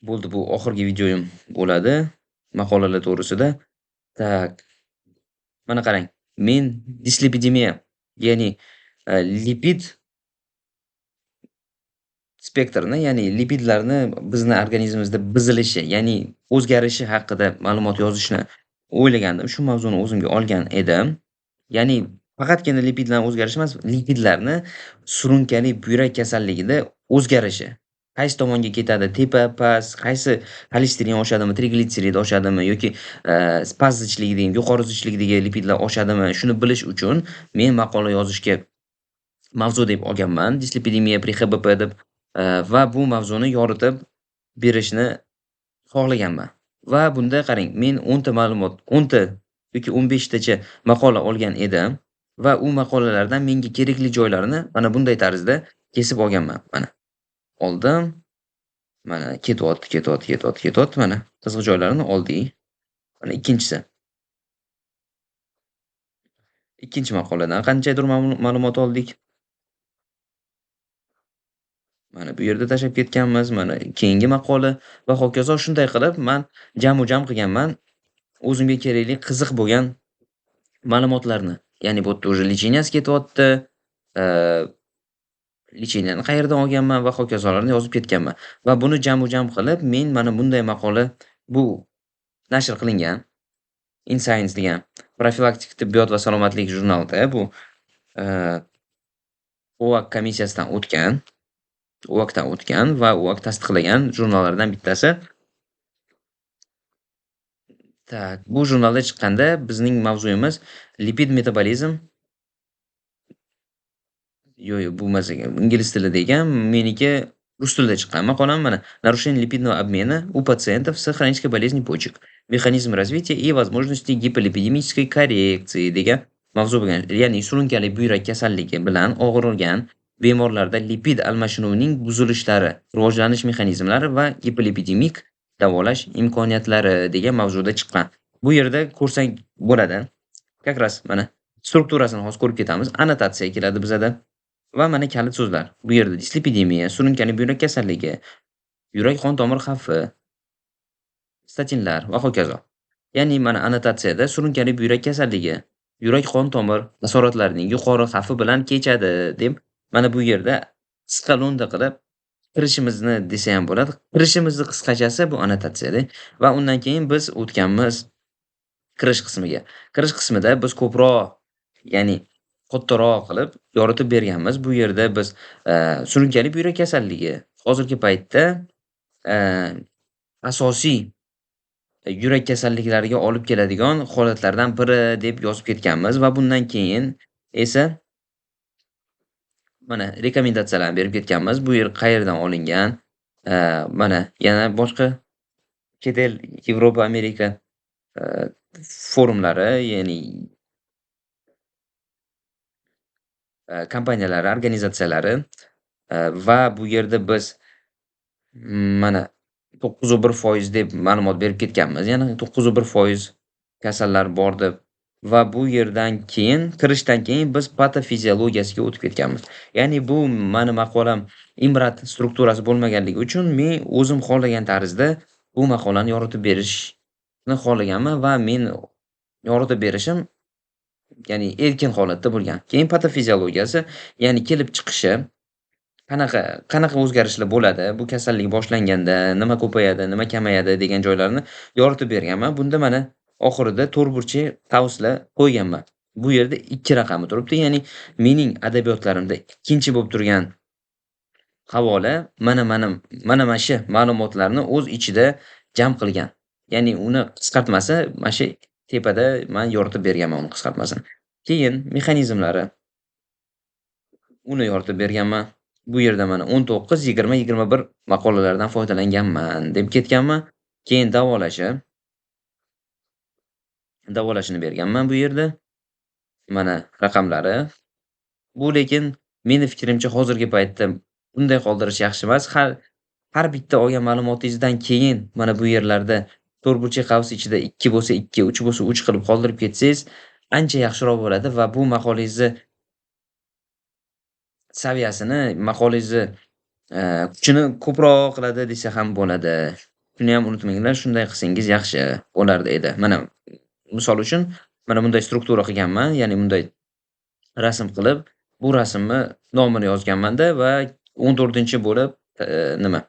Bo'ldi, bu oxirgi videoyim bo'ladi maqolalar to'g'risida. Tak, mana qarang. Men dislipidemiya, ya'ni, lipid spektrini, ya'ni lipidlarni bizni organizmimizda buzilishi, ya'ni o'zgarishi haqida ma'lumot yozishni o'ylagandim. Shu mavzuni o'zimga olgan edim. Ya'ni faqatgina lipidlarni o'zgarishi emas, lipidlarni surunkali buyrak kasalligida o'zgarishi. Qaysi tomonga ketadi? Tepa, past, qaysi xolesterin oshadimi, triglitserid oshadimi yoki, past zichligidagi, yuqori zichligidagi lipidlar oshadimi? Shuni bilish uchun men maqola yozishga mavzu deb olganman. Dislipidemiya pri HBP deb, va bu mavzuni yoritib berishni xohlaganman. Va bunda qarang, men 10 ta ma'lumot, 10 ta yoki 15 tacha maqola olgan edim va u maqolalardan menga kerakli joylarini mana bunday tarzda kesib olganman. Mana oldim. Mana ketyapti, ketyapti, ketyapti, ketyapti. Mana qiziq joylarini oldik. Mana ikkinchisi. Ikkinchi maqoladan qanchaydir ma'lumot oldik. Mana bu yerda tashlab ketganmiz. Mana keyingi maqola va hokazo. Shunday qilib man jam qilganman o'zimga kerakli qiziq bo'lgan ma'lumotlarni. Ya'ni bu yerda уже licheniyasi ketyapti. Eee, licheniyani qayerdan olganman va hokazolarni yozib ketganman. Va buni jam qilib men mana bunday maqola bu nashr qilingan In Science degan profilaktik tibbiyot va salomatlik jurnalida bu, eee, OAK komissiyasidan o'tgan. OAKdan o'tgan va OAK tasdiqlagan jurnallardan bittasi. Tak, bu jurnalda chiqqanda bizning mavzuyimiz lipid metabolizm. Yo'q, bu emas ekan. Ingliz tilida ekan. Meniki rus tilida chiqqan. Maqolam mana "Нарушение липидного обмена у пациентов с хронической болезнью почек. Mexanizm развития и возможности gipolipidemической korreksии" degan mavzu bo'lgan. Ya'ni surunkali buyrak kasalligi bilan og'rigan bemorlarda lipid almashinuvining buzilishlari, rivojlanish mexanizmlari va gipolipidemik davolash imkoniyatlari degan mavzuda chiqqan. Bu yerda ko'rsang bo'ladi. Как раз mana strukturasini hozir ko'rib ketamiz. Annotatsiya keladi bizada. Va mana kalit so'zlar. Bu yerda dislipidemiya, surunkali buyrak kasalligi, yurak qon tomir xavfi, statinlar va hokazo. Ya'ni mana annotatsiyada surunkali buyrak kasalligi, yurak qon tomir asoratlarining yuqori xavfi bilan kechadi deb mana bu yerda qisqa lo'nda qilib kirishimizni desa ham bo'ladi. Kirishimizni qisqachasi bu annotatsiyada va undan keyin biz o'tganmiz kirish qismiga. Kirish qismida biz ko'proq, ya'ni kattaroq qilib yoritib berganmiz. Bu yerda biz, surunkali buyrak kasalligi hozirgi paytda, eee, asosiy yurak kasalliklariga olib keladigan holatlardan biri deb yozib ketganmiz va bundan keyin esa mana rekomendatsiyalarni berib ketganmiz. Bu yer qayerdan olingan, mana yana boshqa chet el, Yevropa, Amerika, eee, forumlari, ya'ni kompaniyalari, organizatsiyalari, va bu yerda biz, mana 9,1% deb ma'lumot berib ketganmiz. Yana 9,1% kasallar bor deb va bu yerdan keyin, kirishdan keyin biz patofiziologiyasiga o'tib ketganmiz. Ya'ni bu mani maqolam Imrat strukturasi bo'lmaganligi uchun men o'zim xohlagan tarzda bu maqolani yoritib berishni xohlaganman va men yoritib berishim, ya'ni erkin holatda bo'lgan. Keyin patofiziologiyasi, ya'ni kelib chiqishi, qanaqa o'zgarishlar bo'ladi, bu kasallik boshlanganda nima ko'payadi, nima kamayadi degan joylarni yoritib berganman. Bunda mana oxirida to'rtburchak qavslar qo'yganman. Bu yerda 2 raqami turibdi. Ya'ni mening adabiyotlarimda ikkinchi bo'lib turgan havola mana shu ma'lumotlarni o'z ichida jam qilgan. Ya'ni uni qisqartmasi mana shu tepada men yoritib berganman uni qisqartmasini. Keyin mexanizmlari, uni yoritib berganman. Bu yerda mana 19, 20, 21 maqolalardan foydalanganman deb ketganman. Keyin davolashini berganman bu yerda. Mana raqamlari. Bu lekin meni fikrimcha hozirgi paytda bunday qoldirish yaxshi emas. Har bitta olgan ma'lumotingizdan keyin mana bu yerlarda to'rtburchak qavs ichida 2 bo'lsa 2, 3 bo'lsa 3 qilib qoldirib ketsangiz ancha yaxshiroq bo'ladi va bu maqolangizni saviyasini, maqolangizni kuchini ko'proq qiladi desa ham bo'ladi. Shuniyam unutmanglar, shunday qilsangiz yaxshi bo'lardi edi. Mana misol uchun, mana bunday struktura qilganman, ya'ni bunday rasm qilib, bu rasmni nomini yozganman-da va 14 bo'lib, nima,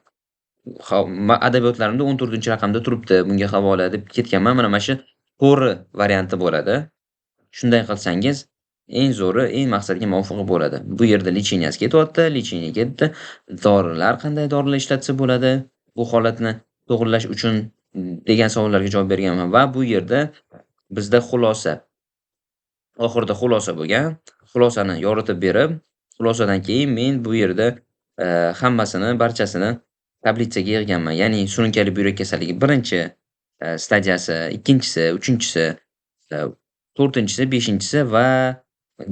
adabiyotlarimda 14 raqamda turibdi, bunga havola deb ketganman. Mana shu to'g'ri varianti bo'ladi. Shunday qilsangiz, eng zo'ri, eng maqsadga muvofiq bo'ladi. Bu yerda licheniyasi ketyapti, licheniya ketdi. Dorilar qanday dorilar ishlatsa bo'ladi bu holatni to'g'rilash uchun degan savollarga javob berganman va bu yerda bizda xulosa, oxirida xulosa bo'lgan. Xulosani yoritib berib, xulosadan keyin men bu yerda, hammasini, barchasini tablitsaga yig'ganman. Ya'ni surunkali buyrak kasalligi 1-chi stadiyasi, 2-chisi, 3-chisi, 4-chisi, 5-chisi va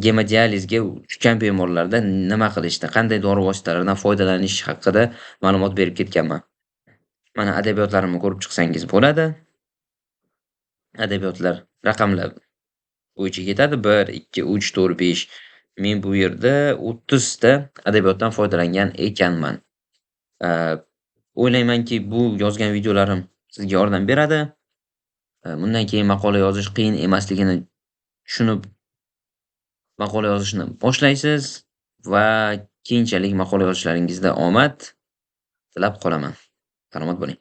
gemodializga tushgan bemorlarda nima qilishni, qanday dori vositalaridan foydalanish haqida ma'lumot berib ketganman. Mana adabiyotlarimni ko'rib chiqsangiz bo'ladi. Adabiyotlar raqamlar bo'yicha ketadi. 1, 2, 3, 4, 5. Men bu yerda 30 ta adabiyotdan foydalangan ekanman. O'ylaymanki, bu yozgan videolarim sizga yordam beradi. Bundan keyin maqola yozish qiyin emasligini tushunib, maqola yozishni boshlaysiz va keyinchalik maqola yozishlaringizda omad tilab qolaman. Salomat bo'ling.